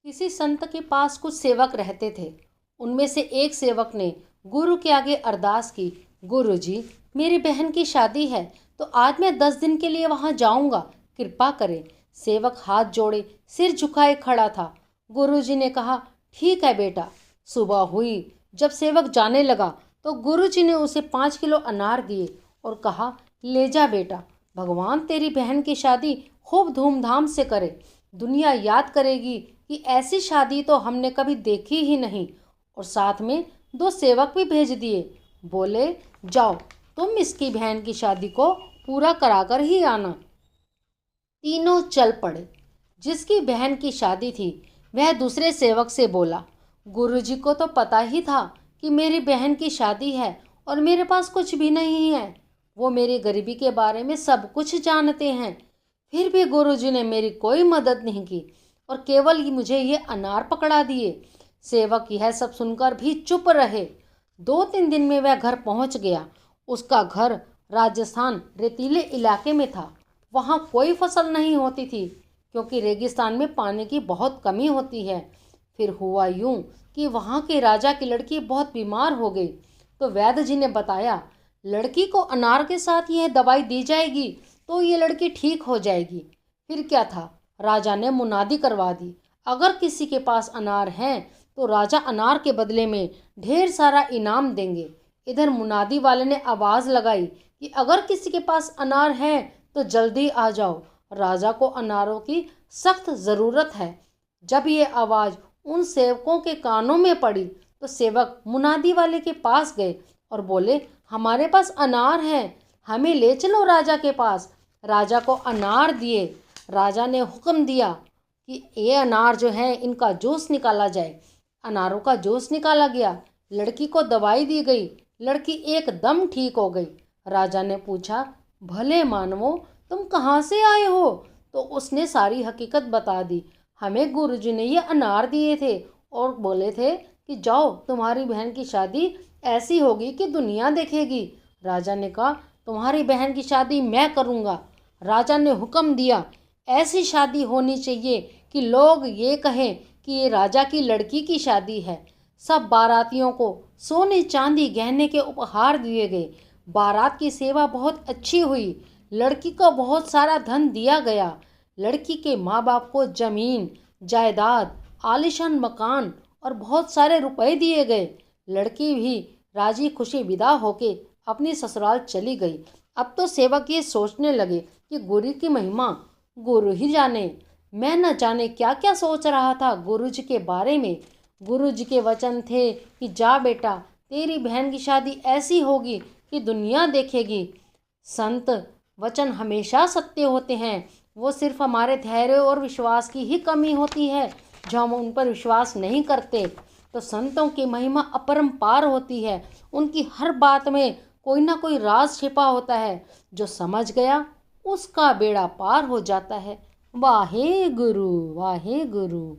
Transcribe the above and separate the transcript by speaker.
Speaker 1: किसी संत के पास कुछ सेवक रहते थे। उनमें से एक सेवक ने गुरु के आगे अरदास की, गुरु जी, मेरी बहन की शादी है तो आज मैं 10 दिन के लिए वहां जाऊंगा, कृपा करें। सेवक हाथ जोड़े सिर झुकाए खड़ा था। गुरुजी ने कहा, ठीक है बेटा। सुबह हुई। जब सेवक जाने लगा तो गुरुजी ने उसे 5 किलो अनार दिए और कहा, ले जा बेटा, भगवान तेरी बहन की शादी खूब धूमधाम से करे। दुनिया याद करेगी कि ऐसी शादी तो हमने कभी देखी ही नहीं। और साथ में 2 सेवक भी भेज दिए। बोले, जाओ तुम इसकी बहन की शादी को पूरा कराकर ही आना। तीनों चल पड़े। जिसकी बहन की शादी थी वह दूसरे सेवक से बोला, गुरुजी को तो पता ही था कि मेरी बहन की शादी है और मेरे पास कुछ भी नहीं है। वो मेरी गरीबी के बारे में सब कुछ जानते हैं, फिर भी गुरुजी ने मेरी कोई मदद नहीं की और केवल ही मुझे ये अनार पकड़ा दिए। सेवक यह सब सुनकर भी चुप रहे। 2-3 दिन में वह घर पहुंच गया। उसका घर राजस्थान रेतीले इलाके में था। वहाँ कोई फसल नहीं होती थी क्योंकि रेगिस्तान में पानी की बहुत कमी होती है। फिर हुआ यूं कि वहाँ के राजा की लड़की बहुत बीमार हो गई तो वैद्य जी ने बताया, लड़की को अनार के साथ यह दवाई दी जाएगी तो ये लड़की ठीक हो जाएगी। फिर क्या था, राजा ने मुनादी करवा दी, अगर किसी के पास अनार हैं तो राजा अनार के बदले में ढेर सारा इनाम देंगे। इधर मुनादी वाले ने आवाज़ लगाई कि अगर किसी के पास अनार है तो जल्दी आ जाओ, राजा को अनारों की सख्त ज़रूरत है। जब ये आवाज़ उन सेवकों के कानों में पड़ी तो सेवक मुनादी वाले के पास गए और बोले, हमारे पास अनार हैं, हमें ले चलो राजा के पास। राजा को अनार दिए। राजा ने हुक्म दिया कि ये अनार जो है इनका जूस निकाला जाए। अनारों का जूस निकाला गया। लड़की को दवाई दी गई। लड़की एकदम ठीक हो गई। राजा ने पूछा, भले मानवो, तुम कहाँ से आए हो? तो उसने सारी हकीकत बता दी। हमें गुरुजी ने ये अनार दिए थे और बोले थे कि जाओ, तुम्हारी बहन की शादी ऐसी होगी कि दुनिया देखेगी। राजा ने कहा, तुम्हारी बहन की शादी मैं करूँगा। राजा ने हुक्म दिया, ऐसी शादी होनी चाहिए कि लोग ये कहें कि ये राजा की लड़की की शादी है। सब बारातियों को सोने चांदी गहने के उपहार दिए गए। बारात की सेवा बहुत अच्छी हुई। लड़की को बहुत सारा धन दिया गया। लड़की के माँ बाप को जमीन जायदाद, आलीशान मकान और बहुत सारे रुपए दिए गए। लड़की भी राजी खुशी विदा होके अपनी ससुराल चली गई। अब तो सेवक ये सोचने लगे कि गुरु की महिमा गुरु ही जाने। मैं न जाने क्या क्या सोच रहा था गुरुजी के बारे में। गुरुजी के वचन थे कि जा बेटा, तेरी बहन की शादी ऐसी होगी कि दुनिया देखेगी। संत वचन हमेशा सत्य होते हैं। वो सिर्फ हमारे धैर्य और विश्वास की ही कमी होती है जो हम उन पर विश्वास नहीं करते। तो संतों की महिमा अपरंपार होती है। उनकी हर बात में कोई ना कोई राज छिपा होता है। जो समझ गया उसका बेड़ा पार हो जाता है। वाहे गुरु, वाहे गुरु।